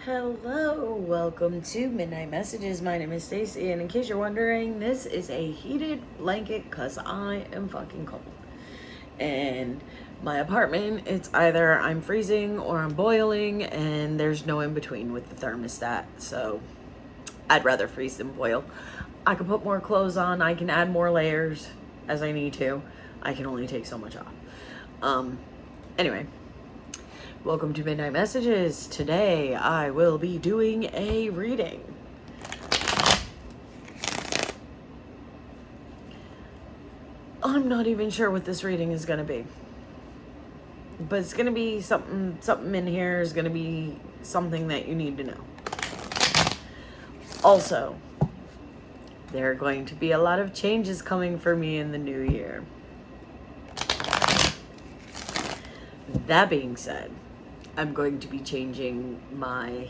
Hello, welcome to Midnight Messages. My name is Stacy, and in case you're wondering, this is a heated blanket because I am fucking cold. And my apartment, it's either I'm freezing or I'm boiling, and there's no in between with the thermostat. So I'd rather freeze than boil. I can put more clothes on, I can add more layers as I need to. I can only take so much off. Anyway. Welcome to Midnight Messages. Today I will be doing a reading. I'm not even sure what this reading is going to be. But it's going to be something in here is going to be something that you need to know. Also, there are going to be a lot of changes coming for me in the new year. That being said, I'm going to be changing my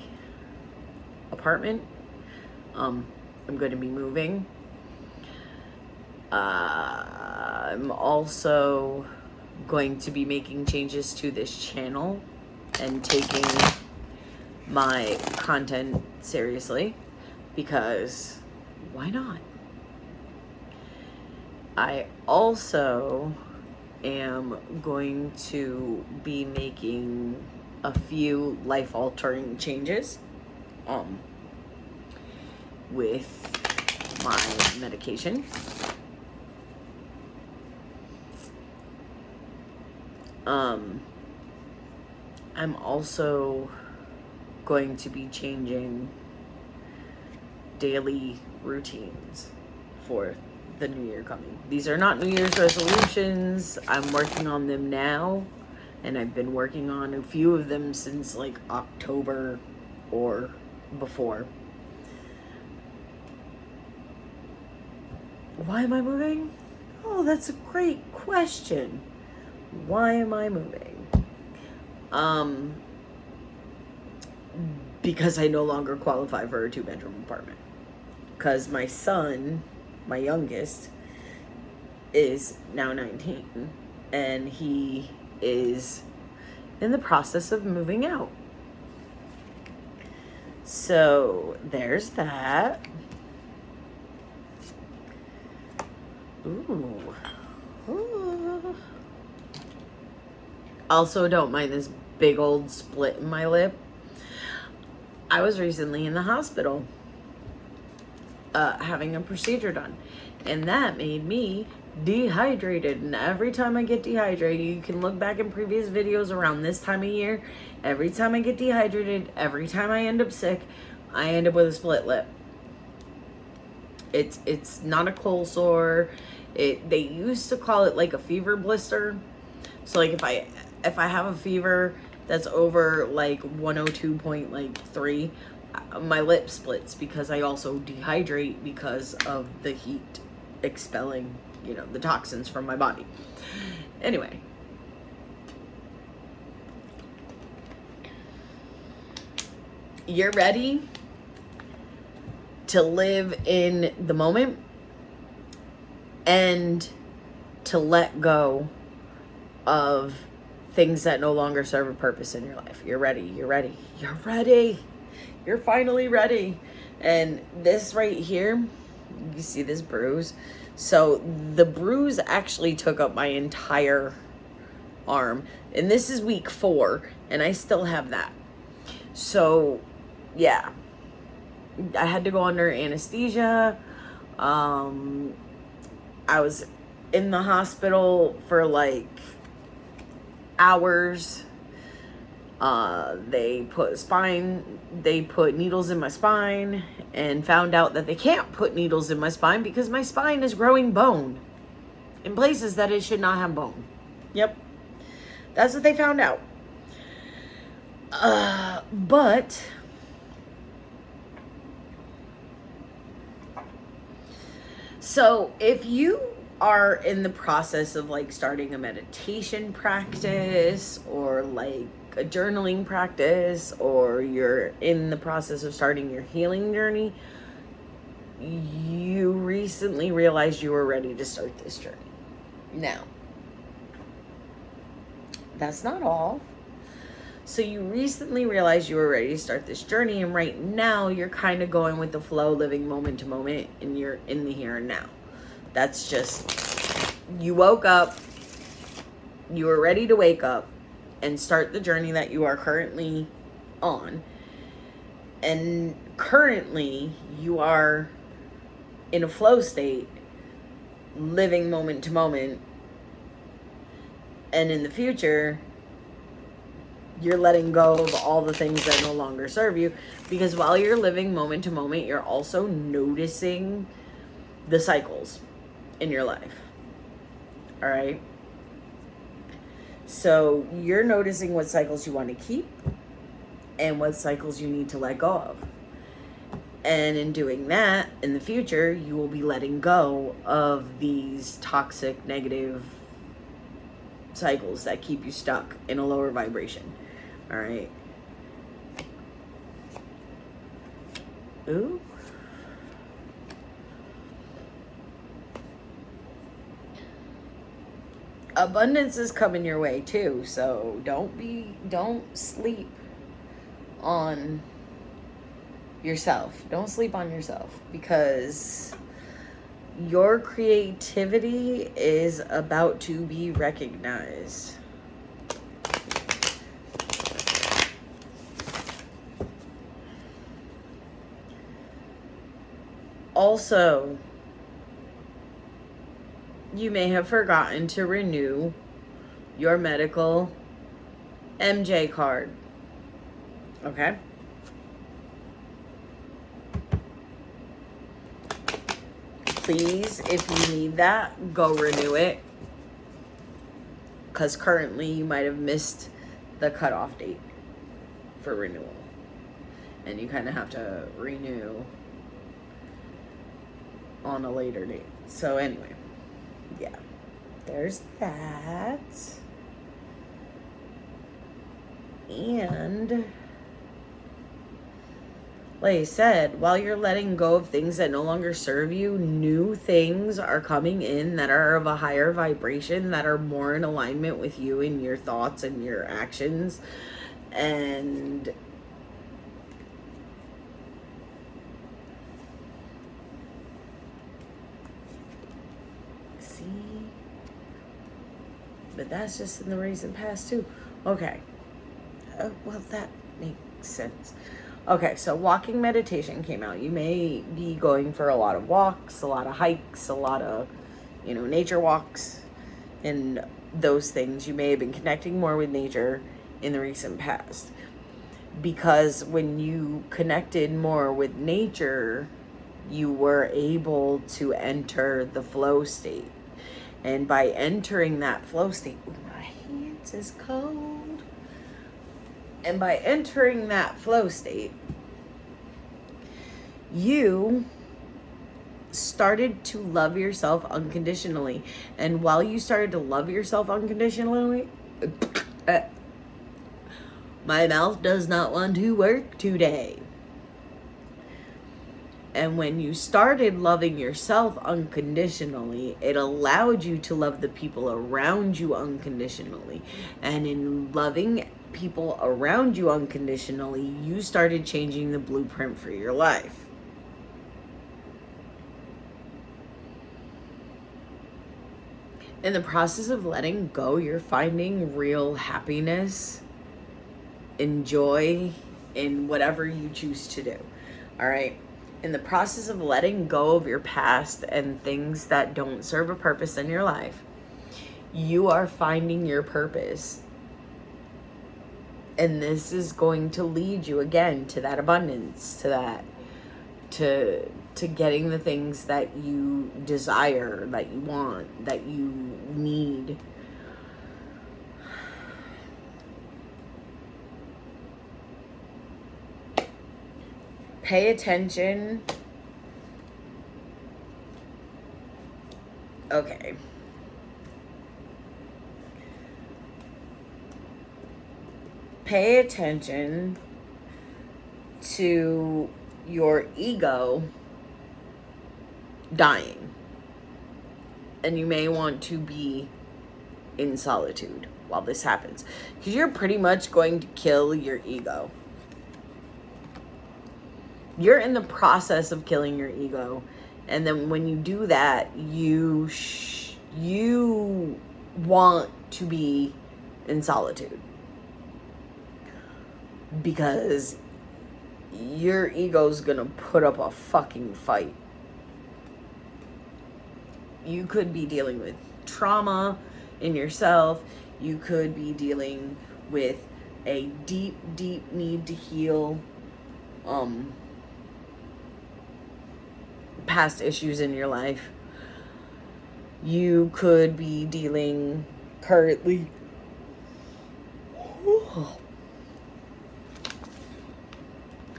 apartment. I'm going to be moving. I'm also going to be making changes to this channel and taking my content seriously because why not? I also am going to be making a few life-altering changes with my medication. I'm also going to be changing daily routines for the new year coming. These are not New Year's resolutions. I'm working on them now, and I've been working on a few of them since like October or before. Why am I moving? Oh, that's a great question. Why am I moving? Because I no longer qualify for a 2-bedroom apartment. Because my son, my youngest, is now 19, and he is in the process of moving out. So there's that. Ooh. Also, don't mind this big old split in my lip. I was recently in the hospital having a procedure done, and that made me dehydrated. And every time I get dehydrated, you can look back in previous videos around this time of year, every time I get dehydrated, every time I end up sick, I end up with a split lip. It's not a cold sore. They used to call it like a fever blister. So like if I have a fever that's over like 102.3, my lip splits because I also dehydrate because of the heat expelling, the toxins from my body. Anyway. You're ready to live in the moment and to let go of things that no longer serve a purpose in your life. You're ready. You're finally ready. And this right here, you see this bruise? So the bruise actually took up my entire arm. And this is week 4, and I still have that. So, yeah. I had to go under anesthesia. I was in the hospital for like hours. They put needles in my spine and found out that they can't put needles in my spine because my spine is growing bone in places that it should not have bone. Yep. That's what they found out. But so if you are in the process of like starting a meditation practice or like a journaling practice, or you're in the process of starting your healing journey, you recently realized you were ready to start this journey. Now, that's not all. So you recently realized you were ready to start this journey, and right now you're kind of going with the flow, living moment to moment, and you're in the here and now. That's just, you woke up, you were ready to wake up and start the journey that you are currently on. And currently you are in a flow state, living moment to moment. And in the future, you're letting go of all the things that no longer serve you, because while you're living moment to moment, you're also noticing the cycles in your life. All right. So you're noticing what cycles you want to keep and what cycles you need to let go of. And in doing that, in the future, you will be letting go of these toxic, negative cycles that keep you stuck in a lower vibration. All right. Ooh. Abundance is coming your way too, so don't sleep on yourself. Don't sleep on yourself, because your creativity is about to be recognized. Also, you may have forgotten to renew your medical MJ card. Okay? Please, if you need that, go renew it. Because currently you might have missed the cutoff date for renewal. And you kind of have to renew on a later date. So anyway, yeah, there's that. And like I said, while you're letting go of things that no longer serve you, new things are coming in that are of a higher vibration, that are more in alignment with you and your thoughts and your actions. And see, but that's just in the recent past too. Okay. Well, that makes sense. Okay, so walking meditation came out. You may be going for a lot of walks, a lot of hikes, a lot of, nature walks and those things. You may have been connecting more with nature in the recent past, because when you connected more with nature, you were able to enter the flow state. And by entering that flow state, ooh, my hands is cold. And by entering that flow state, you started to love yourself unconditionally. And while you started to love yourself unconditionally, my mouth does not want to work today. And when you started loving yourself unconditionally, it allowed you to love the people around you unconditionally. And in loving people around you unconditionally, you started changing the blueprint for your life. In the process of letting go, you're finding real happiness and joy in whatever you choose to do. All right? In the process of letting go of your past and things that don't serve a purpose in your life, you are finding your purpose. And this is going to lead you again to that abundance, to getting the things that you desire, that you want, that you need. Pay attention. Okay. Pay attention to your ego dying. And you may want to be in solitude. while this happens. Because you're pretty much going to kill your ego. You're in the process of killing your ego. And then when you do that, you want to be in solitude. Because your ego's gonna put up a fucking fight. You could be dealing with trauma in yourself. You could be dealing with a deep, deep need to heal past issues in your life. You could be dealing currently.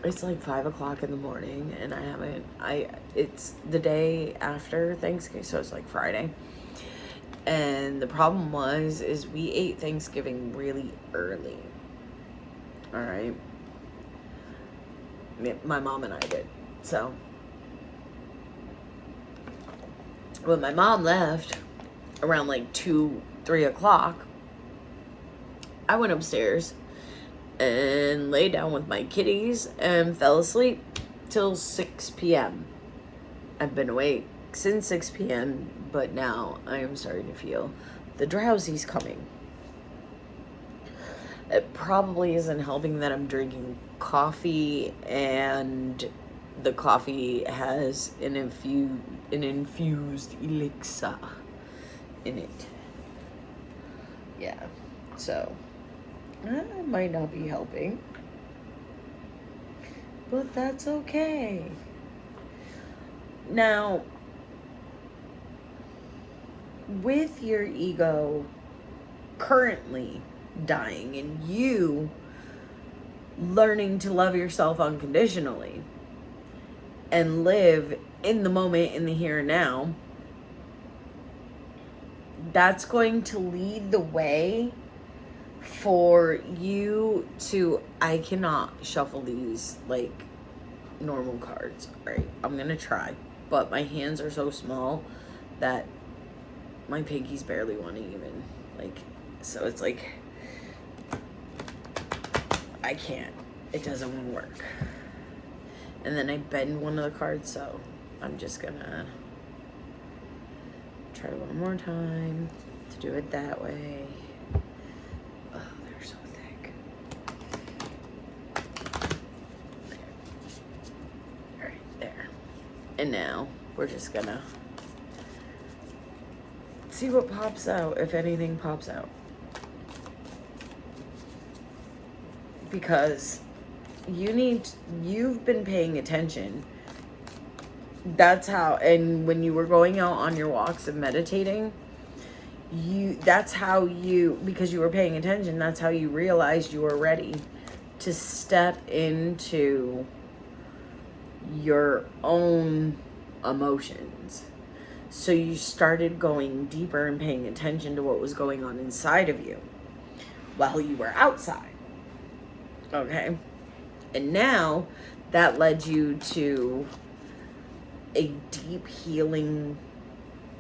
It's like 5 o'clock in the morning, and it's the day after Thanksgiving, so it's like Friday. And the problem is we ate Thanksgiving really early. All right. My mom and I did. So when my mom left around like 2-3 o'clock, I went upstairs and lay down with my kitties and fell asleep till 6 p.m. I've been awake since 6 p.m., but now I am starting to feel the drowsies coming. It probably isn't helping that I'm drinking coffee, and the coffee has an infused elixir in it. Yeah, so that might not be helping, but that's okay. Now, with your ego currently dying and you learning to love yourself unconditionally and live in the moment, in the here and now, that's going to lead the way for you to, I cannot shuffle these like normal cards. All right, I'm gonna try, but my hands are so small that my pinkies barely want to even, like, so it's like, I can't, it doesn't work. And then I bend one of the cards, so I'm just gonna try one more time to do it that way. Oh, they're so thick. Okay. All right, there. And now we're just gonna see what pops out, if anything pops out. Because you've been paying attention. That's how, and when you were going out on your walks and meditating, that's how you, because you were paying attention, that's how you realized you were ready to step into your own emotions. So you started going deeper and paying attention to what was going on inside of you while you were outside. Okay? And now that led you to a deep healing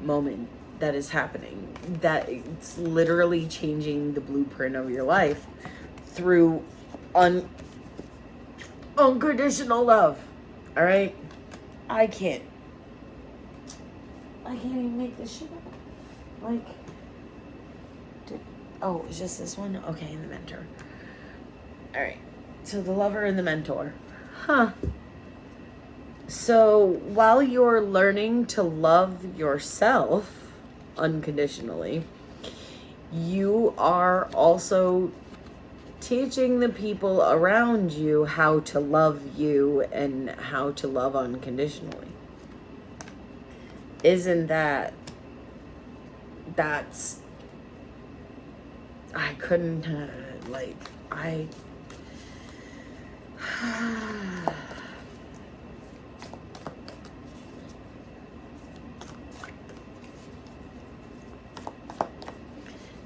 moment that is happening. That it's literally changing the blueprint of your life through unconditional love. All right? I can't even make this shit up. Like, it's just this one? Okay, and the mentor. All right. So the lover and the mentor. Huh. So while you're learning to love yourself unconditionally, you are also teaching the people around you how to love you and how to love unconditionally. Isn't that's, I couldn't,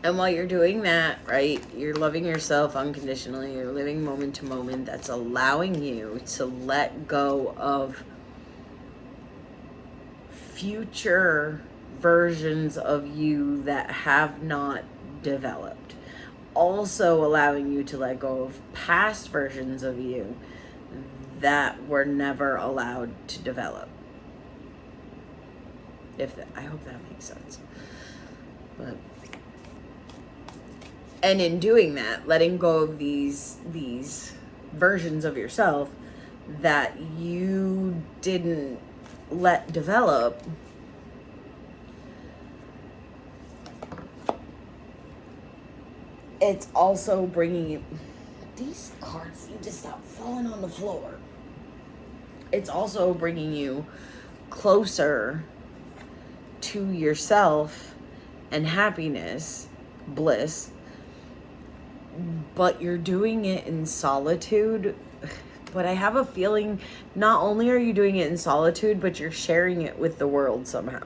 and while you're doing that, right, you're loving yourself unconditionally, you're living moment to moment. That's allowing you to let go of future versions of you that have not developed. also allowing you to let go of past versions of you that were never allowed to develop. I hope that makes sense. But, and in doing that, letting go of these versions of yourself that you didn't let develop, it's also bringing you, these cards need to stop falling on the floor. It's also bringing you closer to yourself and happiness, bliss, but you're doing it in solitude. But I have a feeling not only are you doing it in solitude, but you're sharing it with the world somehow.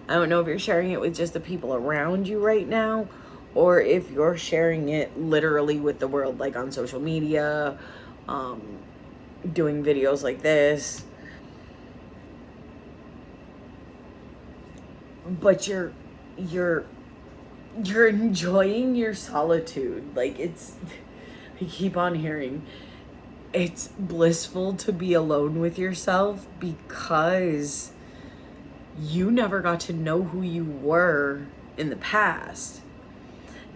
I don't know if you're sharing it with just the people around you right now, or if you're sharing it literally with the world, like on social media, doing videos like this. But you're enjoying your solitude. Like, I keep on hearing, it's blissful to be alone with yourself because you never got to know who you were in the past.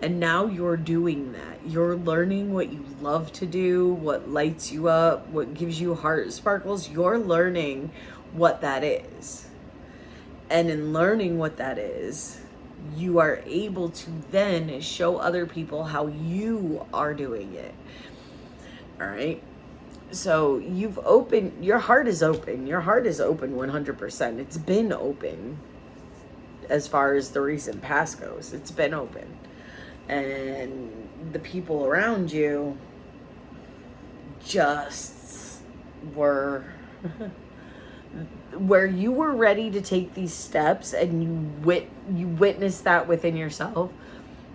And now you're doing that. You're learning what you love to do, what lights you up, what gives you heart sparkles. You're learning what that is. And in learning what that is, you are able to then show other people how you are doing it. All right? So your heart is open. Your heart is open 100%. It's been open as far as the recent past goes. It's been open. And the people around you just were where you were ready to take these steps, and you witnessed that within yourself.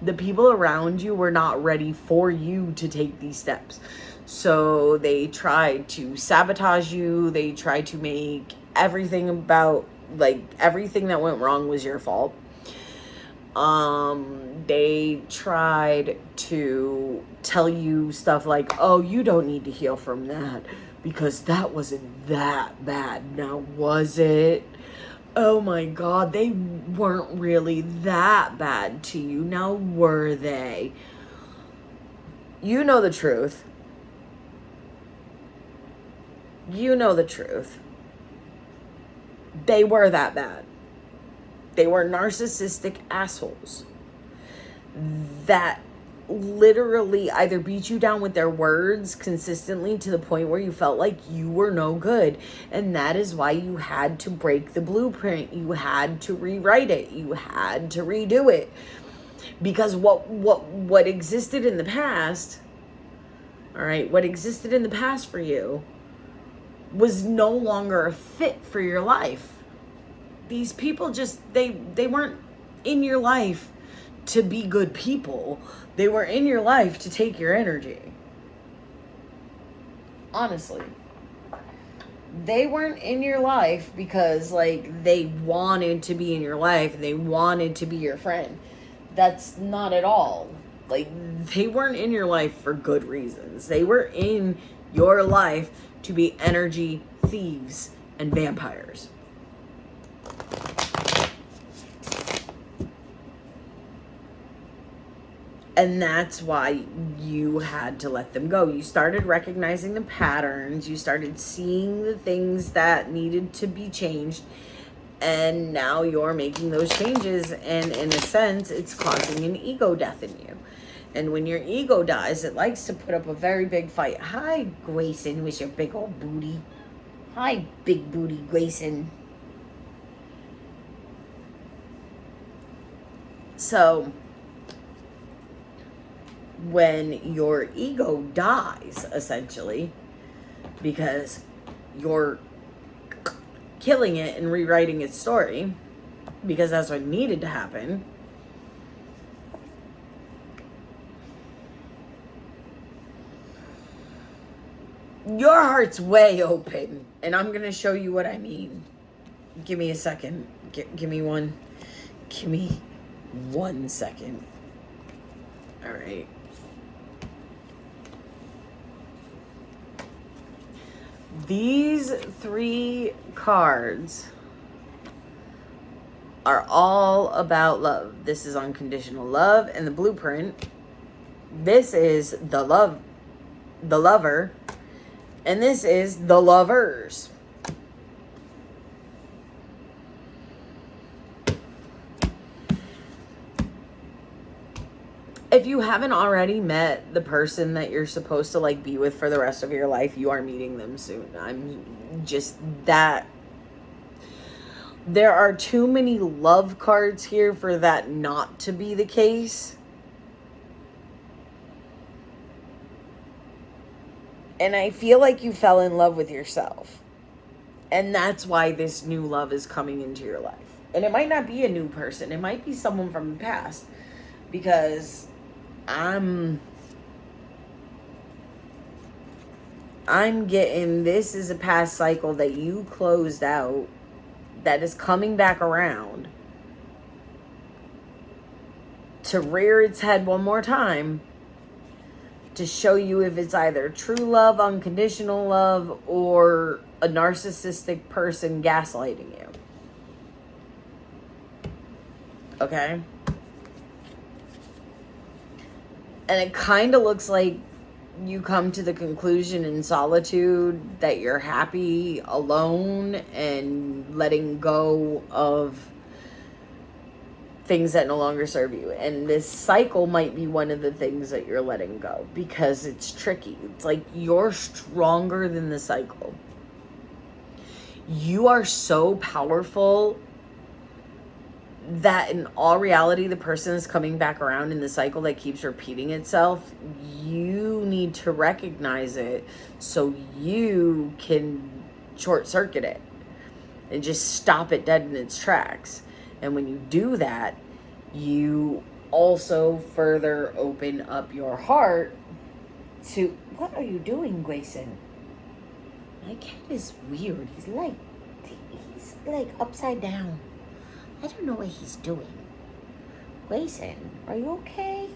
The people around you were not ready for you to take these steps. So they tried to sabotage you. They tried to make everything about, like, everything that went wrong was your fault. They tried to tell you stuff like, oh, you don't need to heal from that because that wasn't that bad. Now, was it? Oh my God, they weren't really that bad to you. Now, were they? You know the truth. You know the truth. They were that bad. They were narcissistic assholes that literally either beat you down with their words consistently to the point where you felt like you were no good. And that is why you had to break the blueprint. You had to rewrite it. You had to redo it. Because what existed in the past, all right, what existed in the past for you was no longer a fit for your life. These people just, they weren't in your life to be good people. They were in your life to take your energy. Honestly. They weren't in your life because, like, they wanted to be in your life. They wanted to be your friend. That's not at all. Like, they weren't in your life for good reasons. They were in your life to be energy thieves and vampires. And that's why you had to let them go. You started recognizing the patterns. You started seeing the things that needed to be changed. And now you're making those changes. And in a sense, it's causing an ego death in you. And when your ego dies, it likes to put up a very big fight. Hi, Grayson, with your big old booty. Hi, big booty Grayson. So when your ego dies, essentially, because you're killing it and rewriting its story, because that's what needed to happen, your heart's way open. And I'm going to show you what I mean. Give me a second. Give me 1 second. All right. These 3 cards are all about love. This is unconditional love and the blueprint. This is the lover, and this is the lovers. If you haven't already met the person that you're supposed to like be with for the rest of your life, you are meeting them soon. I'm just that. There are too many love cards here for that not to be the case. And I feel like you fell in love with yourself. And that's why this new love is coming into your life. And it might not be a new person. It might be someone from the past. Because I'm getting, this is a past cycle that you closed out that is coming back around to rear its head one more time to show you if it's either true love, unconditional love, or a narcissistic person gaslighting you. Okay? And it kind of looks like you come to the conclusion in solitude that you're happy alone and letting go of things that no longer serve you. And this cycle might be one of the things that you're letting go because it's tricky. It's like you're stronger than the cycle. You are so powerful that in all reality, the person is coming back around in the cycle that keeps repeating itself. You need to recognize it so you can short circuit it and just stop it dead in its tracks. And when you do that, you also further open up your heart to, what are you doing, Grayson? My cat is weird. He's like upside down. I don't know what he's doing. Grayson, are you okay?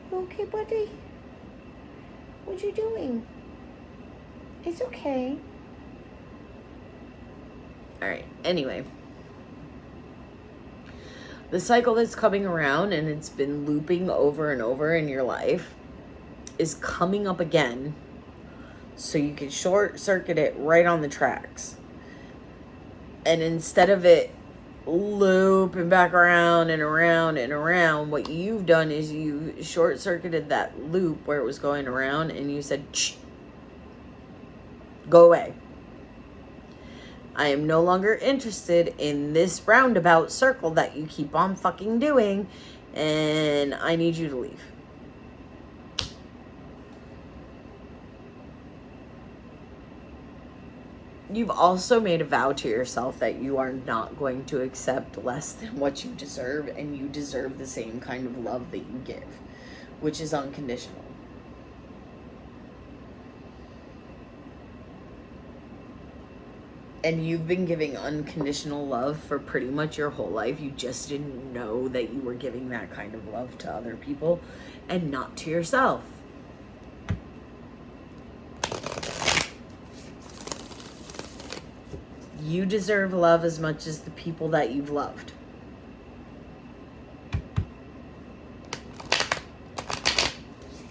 You okay, buddy? What you doing? It's okay. Alright, anyway. The cycle that's coming around and it's been looping over and over in your life is coming up again so you can short circuit it right on the tracks. And instead of it looping back around and around and around, what you've done is you short-circuited that loop where it was going around and you said, shh, go away. I am no longer interested in this roundabout circle that you keep on fucking doing, and I need you to leave. You've also made a vow to yourself that you are not going to accept less than what you deserve, and you deserve the same kind of love that you give, which is unconditional. And you've been giving unconditional love for pretty much your whole life. You just didn't know that you were giving that kind of love to other people and not to yourself. You deserve love as much as the people that you've loved.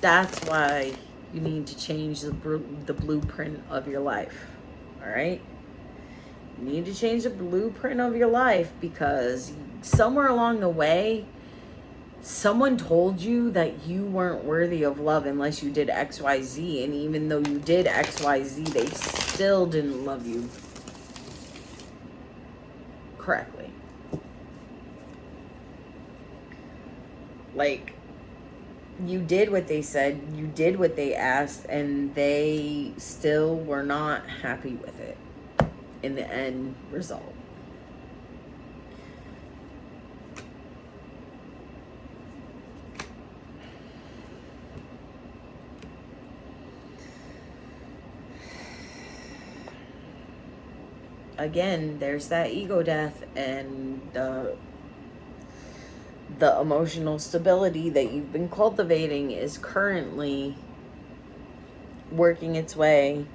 That's why you need to change the blueprint of your life. All right? You need to change the blueprint of your life because somewhere along the way, someone told you that you weren't worthy of love unless you did XYZ. And even though you did XYZ, they still didn't love you correctly. Like, you did what they said, you did what they asked, and they still were not happy with it in the end result. Again, there's that ego death and the emotional stability that you've been cultivating is currently working its way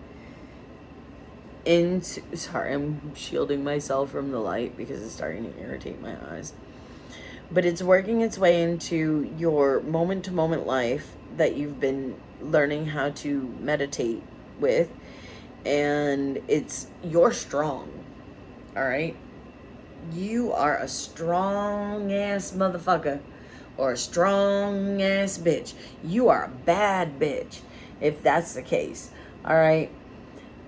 into, sorry, I'm shielding myself from the light because it's starting to irritate my eyes. But it's working its way into your moment-to-moment life that you've been learning how to meditate with. And you're strong. All right? You are a strong-ass motherfucker. Or a strong-ass bitch. You are a bad bitch, if that's the case. All right?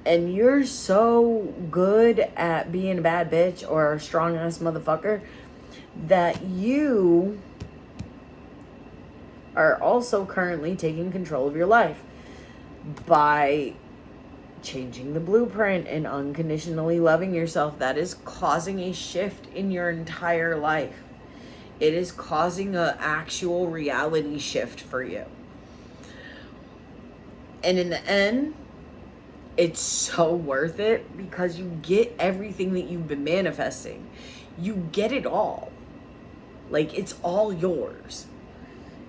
And you're so good at being a bad bitch or a strong-ass motherfucker that you are also currently taking control of your life by changing the blueprint and unconditionally loving yourself. That is causing a shift in your entire life. It is causing an actual reality shift for you. And in the end, it's so worth it because you get everything that you've been manifesting. You get it all. Like, it's all yours.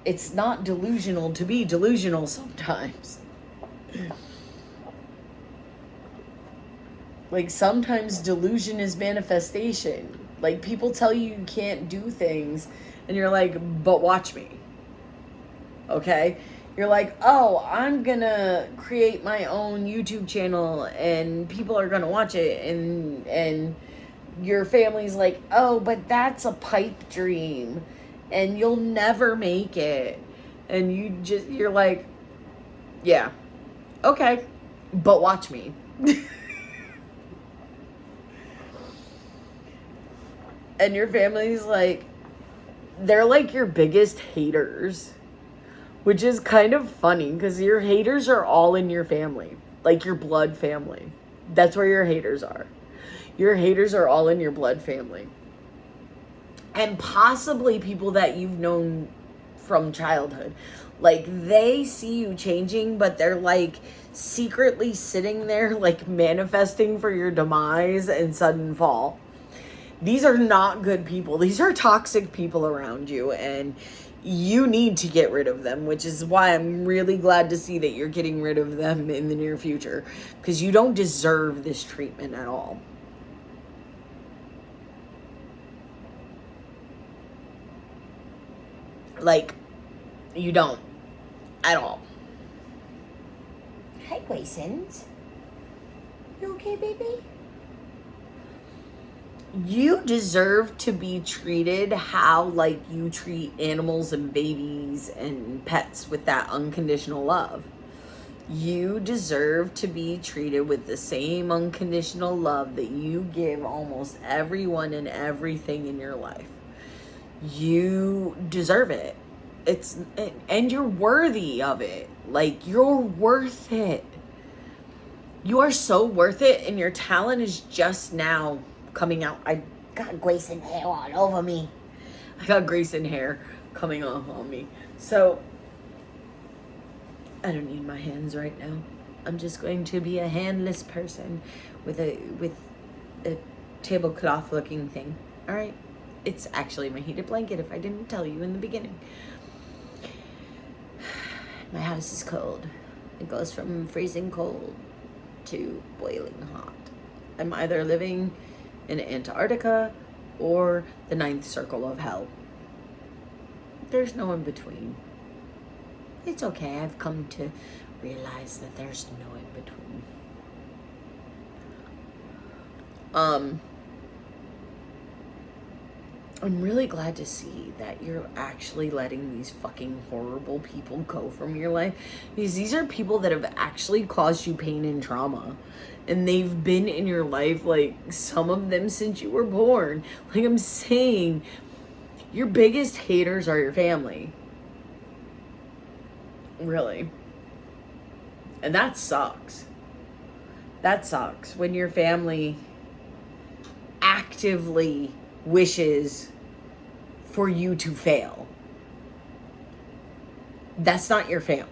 It's not delusional to be delusional sometimes. Like, sometimes delusion is manifestation. Like, people tell you you can't do things, and you're like, but watch me. Okay? You're like, oh, I'm gonna create my own YouTube channel, and people are gonna watch it, and your family's like, oh, but that's a pipe dream, and you'll never make it. And you're like, yeah, okay, but watch me. And your family's like, they're like your biggest haters, which is kind of funny because your haters are all in your family, like your blood family. That's where your haters are. Your haters are all in your blood family. And possibly people that you've known from childhood. Like, they see you changing, but they're like secretly sitting there like manifesting for your demise and sudden fall. These are not good people. These are toxic people around you, and you need to get rid of them, which is why I'm really glad to see that you're getting rid of them in the near future, because you don't deserve this treatment at all. Like, you don't. At all. Hi, Graysons. You okay, baby? You deserve to be treated how, like, you treat animals and babies and pets with that unconditional love. You deserve to be treated with the same unconditional love that you give almost everyone and everything in your life. You deserve it. And you're worthy of it. Like, you're worth it. You are so worth it, and your talent is just now coming out. I got Grayson hair all over me. I got Grayson hair coming off on me. So, I don't need my hands right now. I'm just going to be a handless person with a tablecloth looking thing. All right? It's actually my heated blanket, if I didn't tell you in the beginning. My house is cold. It goes from freezing cold to boiling hot. I'm either living in Antarctica or the ninth circle of hell. There's no in between. It's okay. I've come to realize that there's no in between. I'm really glad to see that you're actually letting these fucking horrible people go from your life, because these are people that have actually caused you pain and trauma, and they've been in your life, like, some of them since you were born. Like I'm saying, your biggest haters are your family. Really. And that sucks. That sucks when your family actively wishes for you to fail. That's not your family.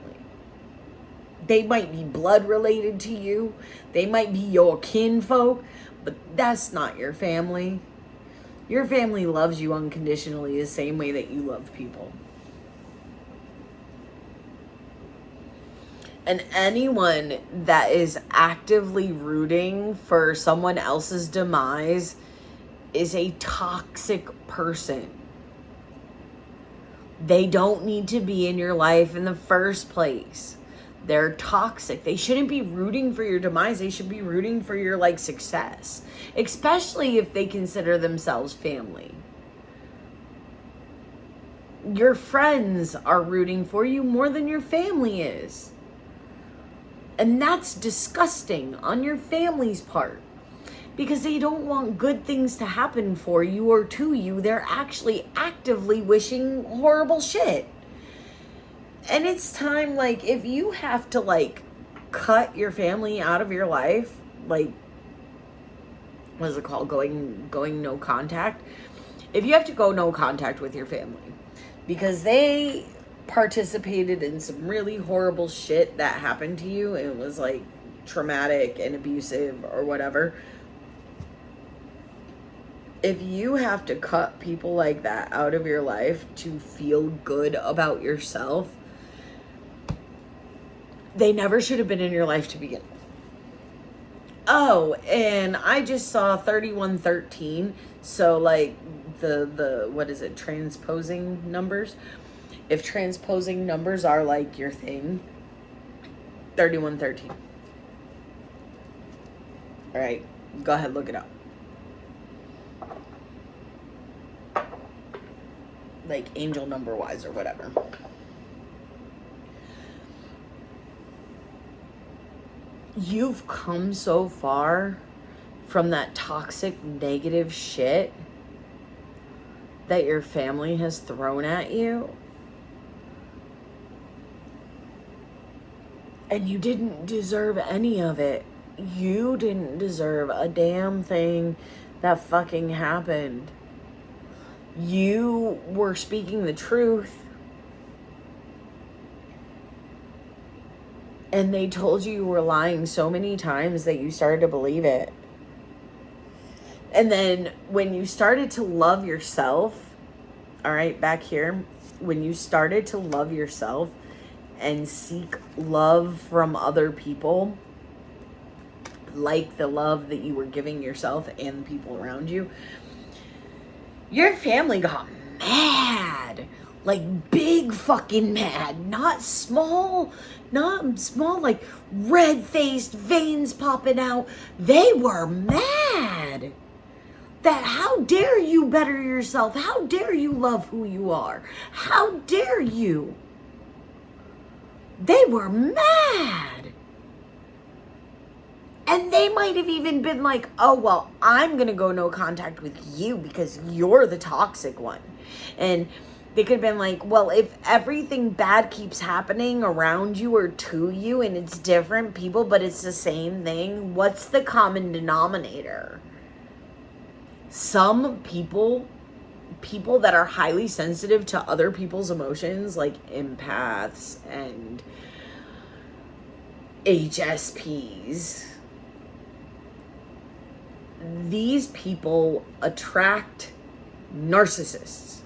They might be blood related to you. They might be your kinfolk, but that's not your family. Your family loves you unconditionally the same way that you love people. And anyone that is actively rooting for someone else's demise is a toxic person. They don't need to be in your life in the first place. They're toxic. They shouldn't be rooting for your demise. They should be rooting for your like success, especially if they consider themselves family. Your friends are rooting for you more than your family is. And that's disgusting on your family's part, because they don't want good things to happen for you or to you. They're actually actively wishing horrible shit. And it's time, like, if you have to, like, cut your family out of your life, like, what is it called? Going no contact. If you have to go no contact with your family because they participated in some really horrible shit that happened to you and it was like traumatic and abusive or whatever, if you have to cut people like that out of your life to feel good about yourself, they never should have been in your life to begin with. Oh, and I just saw 3113. So like the what is it, transposing numbers? If transposing numbers are like your thing, 3113. All right, go ahead, look it up. Like angel number wise or whatever. You've come so far from that toxic, negative shit that your family has thrown at you. And you didn't deserve any of it. You didn't deserve a damn thing that fucking happened. You were speaking the truth. And they told you were lying so many times that you started to believe it. And then when you started to love yourself, all right, back here, when you started to love yourself and seek love from other people, like the love that you were giving yourself and the people around you, your family got mad. Like big fucking mad. Not small, like red-faced, veins popping out. They were mad. That how dare you better yourself? How dare you love who you are? How dare you? They were mad. And they might have even been like, oh, well, I'm going to go no contact with you because you're the toxic one. And they could have been like, well, if everything bad keeps happening around you or to you and it's different people, but it's the same thing, what's the common denominator? Some people that are highly sensitive to other people's emotions, like empaths and HSPs, these people attract narcissists.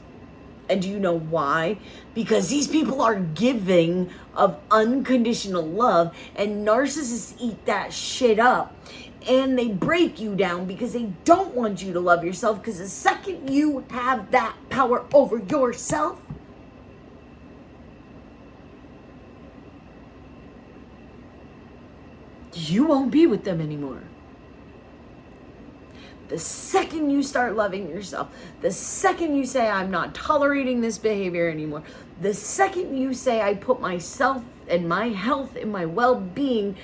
And do you know why? Because these people are giving of unconditional love, and narcissists eat that shit up. And they break you down because they don't want you to love yourself, because the second you have that power over yourself, you won't be with them anymore. The second you start loving yourself, the second you say, I'm not tolerating this behavior anymore, the second you say, I put myself and my health and my well-being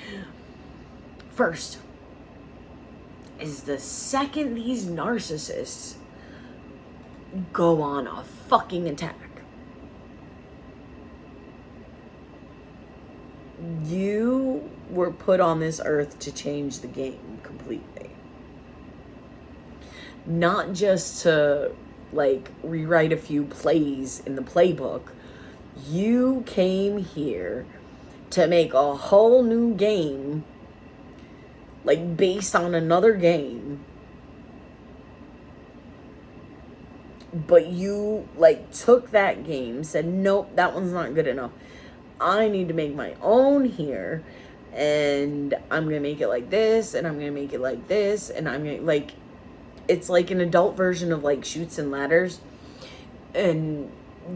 first, is the second these narcissists go on a fucking attack. You were put on this earth to change the game completely. Not just to, like, rewrite a few plays in the playbook. You came here to make a whole new game, like, based on another game. But you, like, took that game, said, nope, that one's not good enough. I need to make my own here, and I'm gonna make it like this, and I'm gonna make it like this, and I'm gonna, like, it's like an adult version of like Chutes and Ladders, and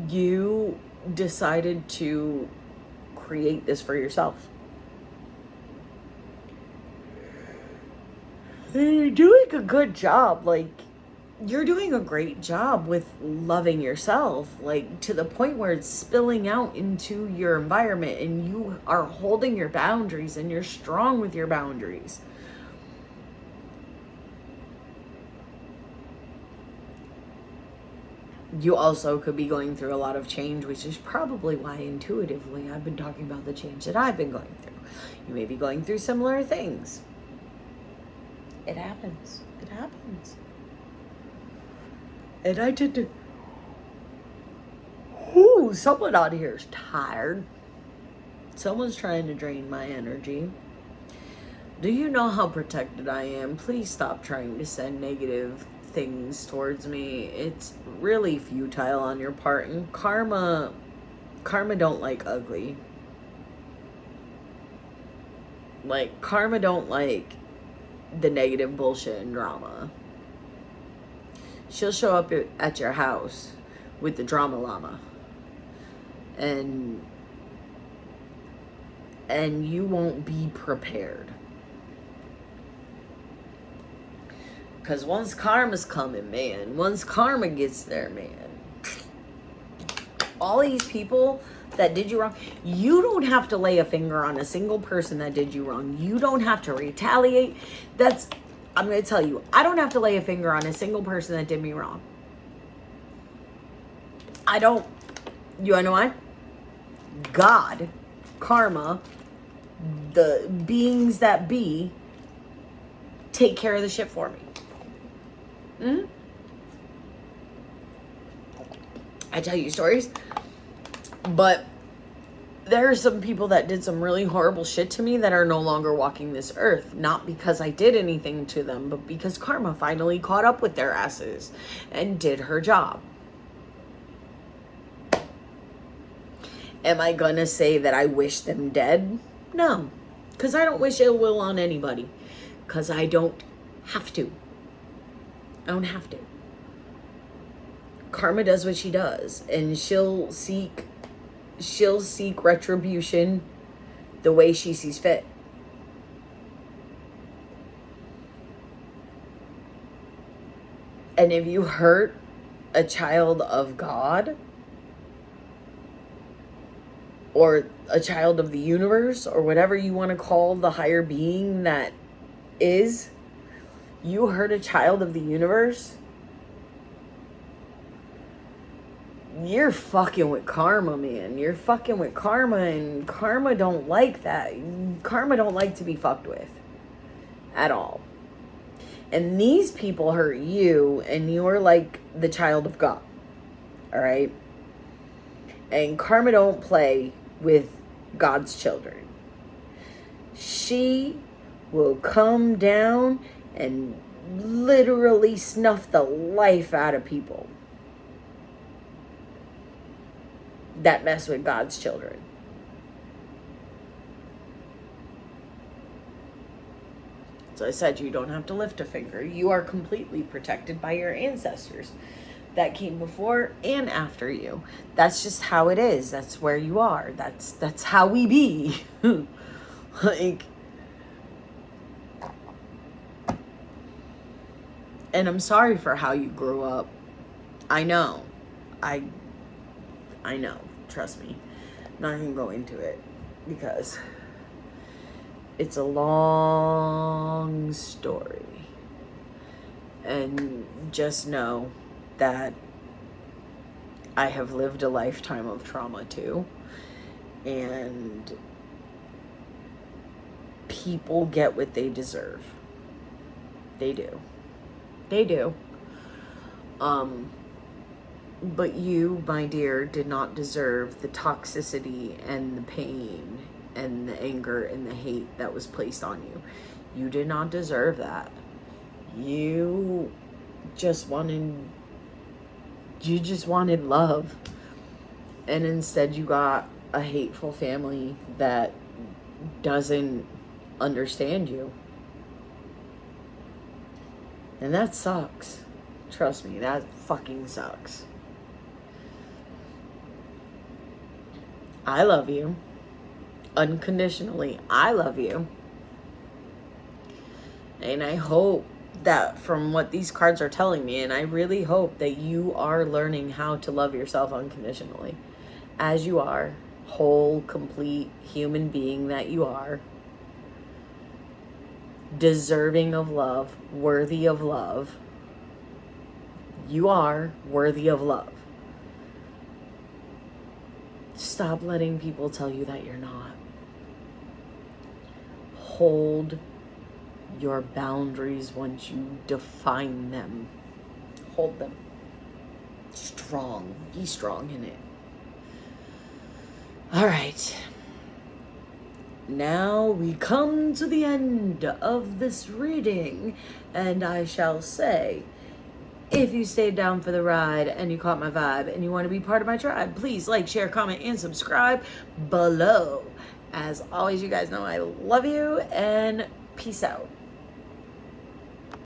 you decided to create this for yourself. You're doing a good job. Like, you're doing a great job with loving yourself, like, to the point where it's spilling out into your environment, and you are holding your boundaries, and you're strong with your boundaries. You also could be going through a lot of change, which is probably why intuitively I've been talking about the change that I've been going through. You may be going through similar things. It happens. It happens. And I tend to... Ooh, someone out here is tired. Someone's trying to drain my energy. Do you know how protected I am? Please stop trying to send negative things towards me. It's really futile on your part, and karma don't like ugly. Like, karma don't like the negative bullshit and drama. She'll show up at your house with the drama llama, and you won't be prepared. Because once karma's coming, man, once karma gets there, man, all these people that did you wrong, you don't have to lay a finger on a single person that did you wrong. You don't have to retaliate. I'm going to tell you, I don't have to lay a finger on a single person that did me wrong. I don't. You wanna know why? God, karma, the beings that be, take care of the shit for me. I tell you stories, but there are some people that did some really horrible shit to me that are no longer walking this earth. Not because I did anything to them, but because karma finally caught up with their asses and did her job. Am I gonna say that I wish them dead? No, because I don't wish ill will on anybody, because I don't have to. I don't have to. Karma does what she does, and she'll seek retribution the way she sees fit. And if you hurt a child of God, or a child of the universe, or whatever you want to call the higher being that is, you hurt a child of the universe, you're fucking with karma, man. You're fucking with karma, and karma don't like that. Karma don't like to be fucked with at all. And these people hurt you, and you're like the child of God. All right? And karma don't play with God's children. She will come down and literally snuff the life out of people that mess with God's children. So I said, you don't have to lift a finger. You are completely protected by your ancestors that came before and after you. That's just how it is. That's where you are. That's how we be. Like, and I'm sorry for how you grew up. I know. I know. Trust me. I'm not going to go into it because it's a long story. And just know that I have lived a lifetime of trauma too. And people get what they deserve. They do. They do. But you, my dear, did not deserve the toxicity and the pain and the anger and the hate that was placed on you. You did not deserve that. You just wanted love. And instead you got a hateful family that doesn't understand you. And that sucks. Trust me, that fucking sucks. I love you. Unconditionally, I love you. And I hope that from what these cards are telling me, and I really hope that you are learning how to love yourself unconditionally. As you are, whole, complete human being that you are. Deserving of love, worthy of love. You are worthy of love. Stop letting people tell you that you're not. Hold your boundaries once you define them. Hold them strong. Be strong in it. All right. Now we come to the end of this reading, and I shall say, if you stayed down for the ride and you caught my vibe and you want to be part of my tribe, please like, share, comment, and subscribe below. As always, you guys know I love you, and peace out.